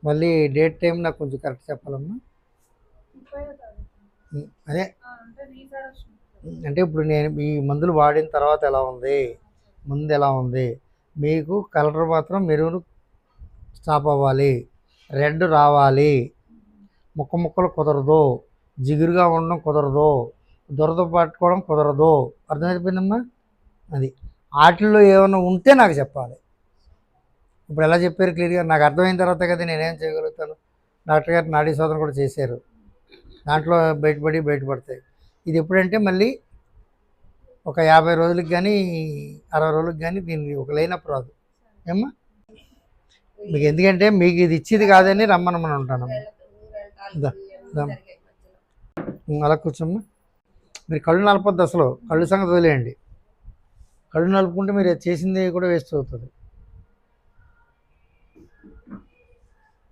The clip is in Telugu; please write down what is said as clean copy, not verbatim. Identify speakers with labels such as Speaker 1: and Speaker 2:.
Speaker 1: మళ్ళీ డేట్ టైం నాకు కొంచెం కరెక్ట్ చెప్పాలమ్మా. అదే అంటే ఇప్పుడు నేను ఈ మందులు వాడిన తర్వాత ఎలా ఉంది, ముందు ఎలా ఉంది, మీకు కలర్ మాత్రం మెరూన్ స్టాప్ అవ్వాలి, రెడ్ రావాలి, ముక్కలు కుదరదు, జిగురుగా ఉండడం కుదరదు, దురద పట్టుకోవడం కుదరదు. అర్థమైపోయిందమ్మా? అది వాటిల్లో ఏమైనా ఉంటే నాకు చెప్పాలి. ఇప్పుడు ఎలా చెప్పారు క్లియర్గా? నాకు అర్థమైన తర్వాత కదా నేనేం చేయగలుగుతాను. డాక్టర్ గారు నాడీ శోధన కూడా చేశారు, దాంట్లో బయటపడతాయి. ఇది ఎప్పుడంటే మళ్ళీ ఒక 50 రోజులకి కానీ 60 రోజులకి కానీ దీన్ని ఒక లైనప్ రాదు ఏమ్మా. మీకు ఎందుకంటే మీకు ఇది ఇచ్చేది కాదని రమ్మనమని ఉంటాను. అలా కూర్చోమ్మా. మీరు కళ్ళు నలపొద్దు, అసలు కళ్ళు సంగతి వదిలేయండి. కళ్ళు నలుపుకుంటే మీరు చేసింది కూడా వేస్ట్ అవుతుంది.